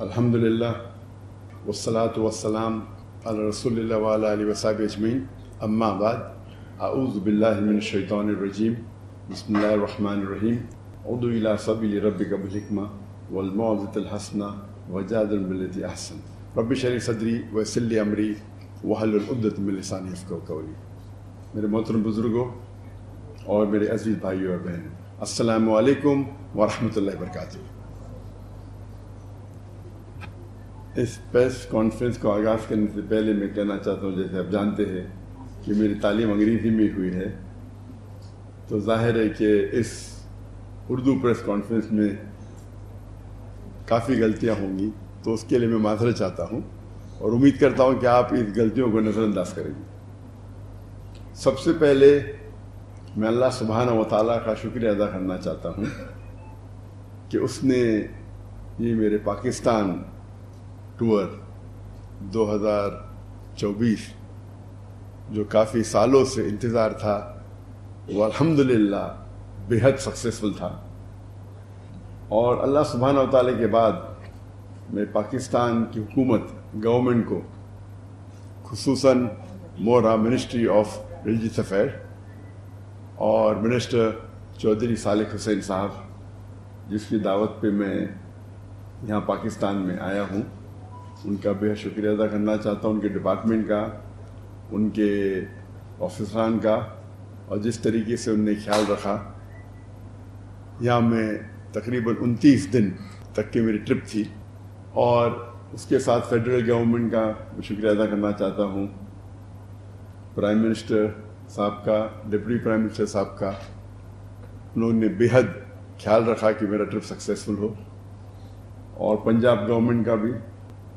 الحمدللہ والصلاة والسلام علی رسول اللہ وعلی آلہ وصحبہ اجمعین، اما بعد، اعوذ باللہ من الشیطان الرجیم، بسم اللہ الرحمن الرحیم، ادع الی سبیل ربک بالحکمہ والموعظۃ الحسنہ وجادل باللتی احسن، رب اشرح لی صدری ویسر لی امری واحلل عقدۃ من لسانی یفقہوا قولی۔ میرے محترم بزرگوں اور میرے عزیز بھائیوں اور بہنوں، السلام علیکم ورحمۃ اللہ وبرکاتہ۔ اس پریس کانفرنس کو آغاز کرنے سے پہلے میں کہنا چاہتا ہوں، جیسے آپ جانتے ہیں کہ میری تعلیم انگریزی میں ہوئی ہے، تو ظاہر ہے کہ اس اردو پریس کانفرنس میں کافی غلطیاں ہوں گی، تو اس کے لیے میں معذرت چاہتا ہوں اور امید کرتا ہوں کہ آپ اس غلطیوں کو نظر انداز کریں گے۔ سب سے پہلے میں اللہ سبحانہ و تعالیٰ کا شکریہ ادا کرنا چاہتا ہوں کہ اس نے یہ میرے پاکستان ٹور 2024 جو کافی سالوں سے انتظار تھا، وہ الحمدللہ بے حد سکسیسفل تھا، اور اللہ سبحانہ و تعالیٰ کے بعد میں پاکستان کی حکومت گورنمنٹ کو، خصوصاً مورا منسٹری آف ریلیجیس افیئر اور منسٹر چودھری صالح حسین صاحب، جس کی دعوت پہ میں یہاں پاکستان میں آیا ہوں، ان کا بے حد شکریہ ادا کرنا چاہتا ہوں، ان کے ڈپارٹمنٹ کا، ان کے آفیسران کا، اور جس طریقے سے ان نے خیال رکھا۔ یہاں میں تقریباً 29 دن تک کی میری ٹرپ تھی، اور اس کے ساتھ فیڈرل گورنمنٹ کا شکریہ ادا کرنا چاہتا ہوں، پرائم منسٹر صاحب کا، ڈپٹی پرائم منسٹر صاحب کا۔ انہوں نے بے حد خیال رکھا کہ میرا ٹرپ سکسیسفل ہو، اور پنجاب گورنمنٹ کا بھی،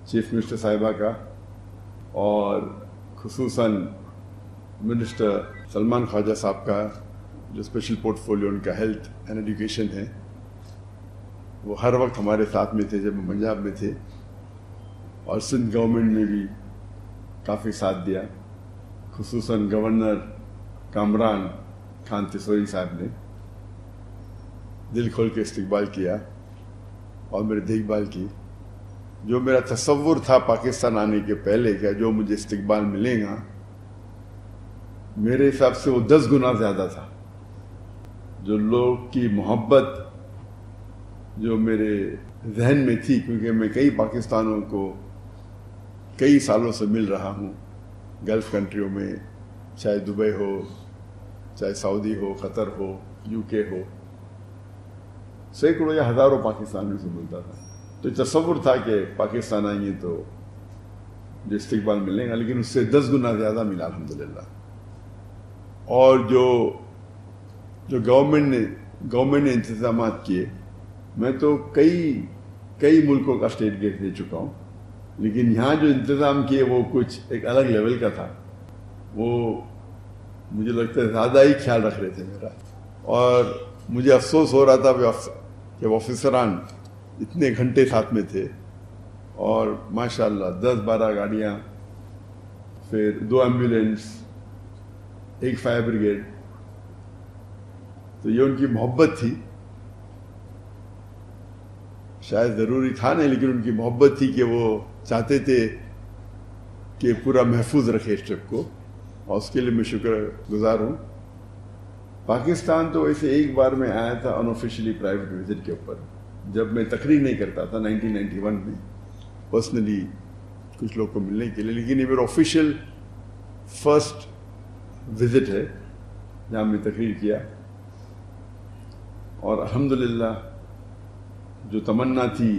چیف منسٹر صاحبہ کا، اور خصوصاً منسٹر سلمان خواجہ صاحب کا، جو اسپیشل پورٹ فولیو ان کا ہیلتھ اینڈ ایجوکیشن ہے۔ وہ ہر وقت ہمارے ساتھ میں تھے جب ہم پنجاب میں تھے، اور سندھ گورنمنٹ میں بھی کافی ساتھ دیا، خصوصاً گورنر کامران خان تسوری صاحب نے دل کھول کے استقبال کیا اور میری دیکھ بھال کی۔ جو میرا تصور تھا پاکستان آنے کے پہلے کہ جو مجھے استقبال ملے گا، میرے حساب سے وہ 10 گنا زیادہ تھا۔ جو لوگ کی محبت جو میرے ذہن میں تھی، کیونکہ میں کئی پاکستانوں کو کئی سالوں سے مل رہا ہوں، گلف کنٹریوں میں، چاہے دبئی ہو، چاہے سعودی ہو، قطر ہو، UK ہو، سینکڑوں یا ہزاروں پاکستانیوں سے ملتا تھا۔ تو تصور تھا کہ پاکستان آئیں گے تو جو استقبال ملے گا، لیکن اس سے 10 گنا زیادہ ملا الحمدللہ۔ اور جو گورنمنٹ نے انتظامات کیے، میں تو کئی ملکوں کا اسٹیٹ گیٹ دے چکا ہوں، لیکن یہاں جو انتظام کیے وہ کچھ ایک الگ لیول کا تھا۔ وہ مجھے لگتا ہے زیادہ ہی خیال رکھ رہے تھے میرا، اور مجھے افسوس ہو رہا تھا کہ آفیسران اتنے گھنٹے ساتھ میں تھے، اور ماشاءاللہ 10-12 گاڑیاں، پھر 2 ایمبولینس، 1 فائر بریگیڈ۔ تو یہ ان کی محبت تھی، شاید ضروری تھا نہیں، لیکن ان کی محبت تھی کہ وہ چاہتے تھے کہ پورا محفوظ رکھے اس ٹرپ کو، اور اس کے لیے میں شکر گزار ہوں۔ پاکستان تو ویسے ایک بار میں آیا تھا ان آفیشلی پرائیویٹ وزٹ کے اوپر، جب میں تقریر نہیں کرتا تھا 1991 میں، پرسنلی کچھ لوگ کو ملنے کے لیے، لیکن یہ میرا آفیشیل فرسٹ وزٹ ہے جہاں میں تقریر کیا، اور الحمدللہ جو تمنا تھی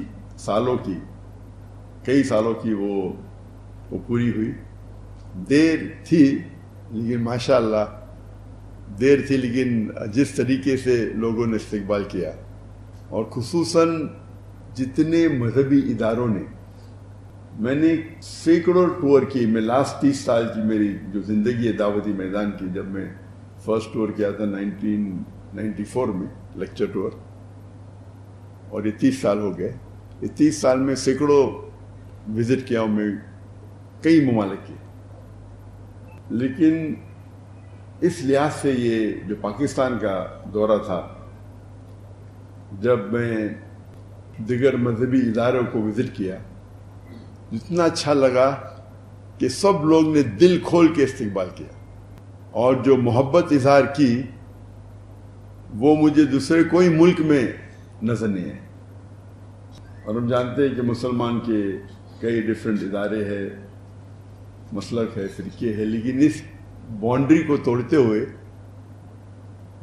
کئی سالوں کی وہ پوری ہوئی۔ دیر تھی لیکن ماشاءاللہ دیر تھی، لیکن جس طریقے سے لوگوں نے استقبال کیا، اور خصوصاً جتنے مذہبی اداروں نے، میں نے سینکڑوں ٹور کی، میں لاسٹ 30 سال کی میری جو زندگی ہے دعوتی میدان کی، جب میں فرسٹ ٹور کیا تھا 1994 میں، لیکچر ٹور، اور یہ 30 سال ہو گئے۔ یہ 30 سال میں سینکڑوں وزٹ کیا ہوں میں، کئی ممالک کی، لیکن اس لحاظ سے یہ جو پاکستان کا دورہ تھا، جب میں دیگر مذہبی اداروں کو وزٹ کیا، اتنا اچھا لگا کہ سب لوگ نے دل کھول کے استقبال کیا، اور جو محبت اظہار کی وہ مجھے دوسرے کوئی ملک میں نظر نہیں ہے۔ اور ہم جانتے ہیں کہ مسلمان کے کئی ڈیفرنٹ ادارے ہیں، مسلک ہے، فرقے ہے، لیکن اس باؤنڈری کو توڑتے ہوئے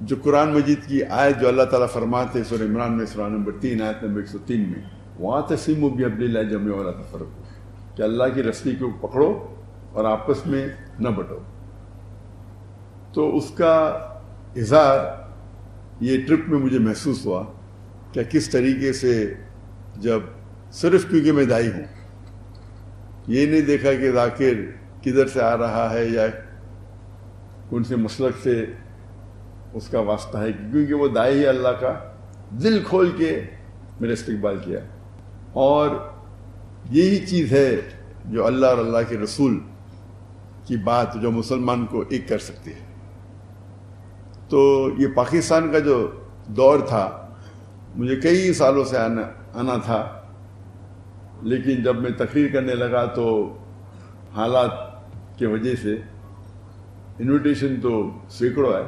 جو قرآن مجید کی آیت جو اللہ تعالیٰ فرماتے ہیں سورہ عمران میں سورہ نمبر 3 آیت نمبر 103 میں، وَاعْتَصِمُوا بِحَبْلِ اللَّهِ جَمِيعًا وَلَا تَفَرَّقُوا، کہ اللہ کی رسی کو پکڑو اور آپس میں نہ بٹو۔ تو اس کا اظہار یہ ٹرپ میں مجھے محسوس ہوا کہ کس طریقے سے، جب صرف کیونکہ میں دائی ہوں، یہ نہیں دیکھا کہ ذاکر کدھر سے آ رہا ہے یا کون سے مسلک سے اس کا واسطہ ہے، کیونکہ وہ دائی ہے اللہ کا، دل کھول کے میرا استقبال کیا۔ اور یہی چیز ہے جو اللہ اور اللہ کے رسول کی بات جو مسلمان کو ایک کر سکتی ہے۔ تو یہ پاکستان کا جو دور تھا، مجھے کئی سالوں سے آنا تھا، لیکن جب میں تقریر کرنے لگا تو حالات کی وجہ سے انویٹیشن تو سینکڑوں آئے،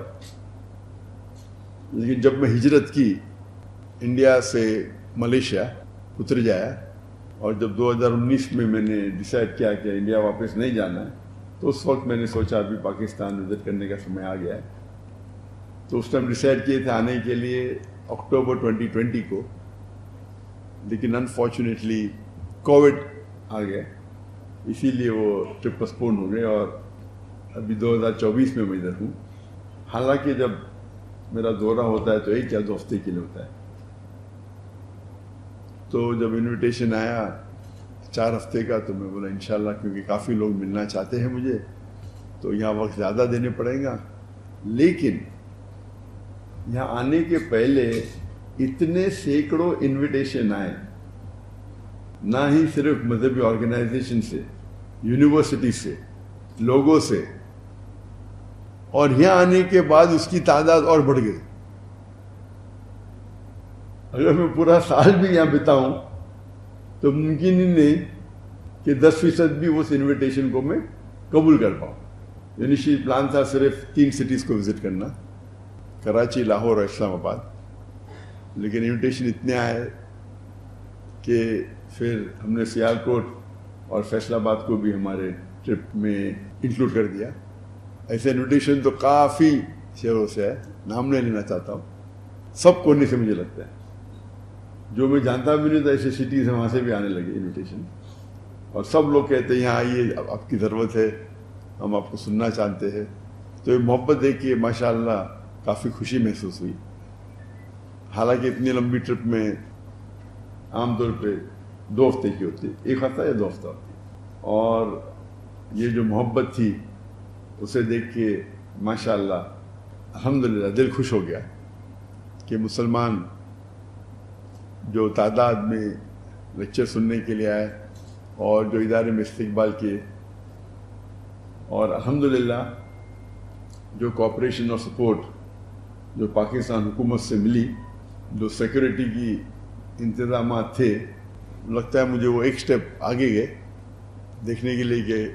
لیکن جب میں ہجرت کی انڈیا سے ملیشیا اتر جایا، اور جب 2019 میں نے ڈیسائیڈ کیا کہ انڈیا واپس نہیں جانا ہے، تو اس وقت میں نے سوچا ابھی پاکستان وزٹ کرنے کا سمے آ گیا ہے۔ تو اس ٹائم ڈیسائیڈ کیے تھے آنے کے لیے اکتوبر 2020 کو، لیکن انفارچونیٹلی کووڈ آ گیا، اسی لیے وہ ٹرپ پسپون ہو گئے، اور ابھی 2024 میں ادھر ہوں۔ حالانکہ جب میرا دورہ ہوتا ہے تو 1 یا 2 ہفتے کے لیے ہوتا ہے۔ تو جب انویٹیشن آیا 4 ہفتے کا، تو میں بولا انشاءاللہ، کیونکہ کافی لوگ ملنا چاہتے ہیں مجھے، تو یہاں وقت زیادہ دینے پڑیں گا۔ لیکن یہاں آنے کے پہلے اتنے سینکڑوں انویٹیشن آئے، نہ ہی صرف مذہبی آرگنائزیشن سے، یونیورسٹی سے، لوگوں سے، اور یہاں آنے کے بعد اس کی تعداد اور بڑھ گئی۔ اگر میں پورا سال بھی یہاں بتاؤں تو ممکن ہی نہیں کہ 10% بھی اس انویٹیشن کو میں قبول کر پاؤں۔ انیشیل پلان تھا صرف 3 سٹیز کو وزٹ کرنا، کراچی، لاہور اور اسلام آباد، لیکن انویٹیشن اتنے آئے کہ پھر ہم نے سیالکوٹ اور فیصل آباد کو بھی ہمارے ٹرپ میں انکلوڈ کر دیا۔ ایسے انویٹیشن تو کافی شہروں سے ہے، نام نہیں لینا چاہتا ہوں، سب کونے سے مجھے لگتا ہے، جو میں جانتا بھی نہیں تھا ایسے سٹیز ہیں وہاں سے بھی آنے لگے انویٹیشن، اور سب لوگ کہتے ہیں یہاں آئیے، آپ کی ضرورت ہے، ہم آپ کو سننا چاہتے ہیں۔ تو یہ محبت دیکھ کے ماشاءاللہ کافی خوشی محسوس ہوئی۔ حالانکہ اتنی لمبی ٹرپ میں عام طور پہ 2 ہفتے کی ہوتی ہے، 1 ہفتہ یا 2 ہفتہ ہوتی ہے، اور یہ جو محبت تھی اسے دیکھ کے ماشاءاللہ الحمدللہ دل خوش ہو گیا کہ مسلمان جو تعداد میں لیکچر سننے کے لیے آئے اور جو ادارے میں استقبال کیے، اور الحمدللہ جو کوآپریشن اور سپورٹ جو پاکستان حکومت سے ملی، جو سیکورٹی کی انتظامات تھے، لگتا ہے مجھے وہ ایک سٹیپ آگے گئے دیکھنے کے لیے کہ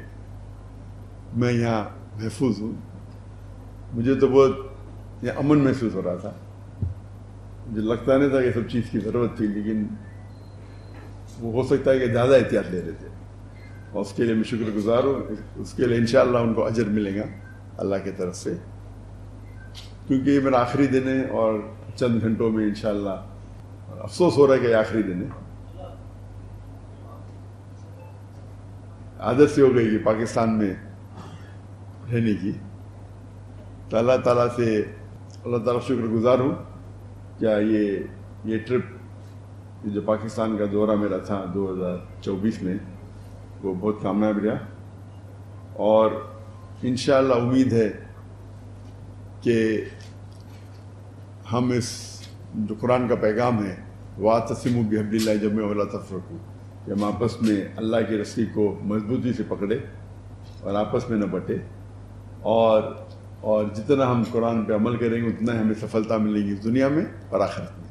میں یہاں محفوظ ہوں۔ مجھے تو بہت یہ امن محسوس ہو رہا تھا، مجھے لگتا نہیں تھا کہ سب چیز کی ضرورت تھی، لیکن وہ ہو سکتا ہے کہ زیادہ احتیاط لے رہے تھے، اور اس کے لیے میں شکر گزار ہوں۔ اس کے لیے انشاءاللہ ان کو اجر ملے گا اللہ کی طرف سے، کیونکہ یہ میرا آخری دن ہے، اور چند گھنٹوں میں انشاءاللہ افسوس ہو رہا ہے کہ یہ آخری دن ہے۔ عادت سے ہو گئی کہ پاکستان میں رہنے کی، تو اللہ تعالیٰ سے شکر گزار ہوں کیا یہ ٹرپ جو پاکستان کا دورہ میرا تھا 2024 میں، وہ بہت کامیاب رہا، اور انشاءاللہ امید ہے کہ ہم اس جو قرآن کا پیغام ہے، وَاعْتَصِمُوا بِحَبْلِ اللَّهِ جَمِيعًا وَلَا تَفَرَّقُوا، کہ ہم آپس میں اللہ کی رسی کو مضبوطی سے پکڑے اور آپس میں نہ بٹے، اور جتنا ہم قرآن پہ عمل کریں گے اتنا ہمیں سفلتا ملے گی اس دنیا میں اور آخرت میں۔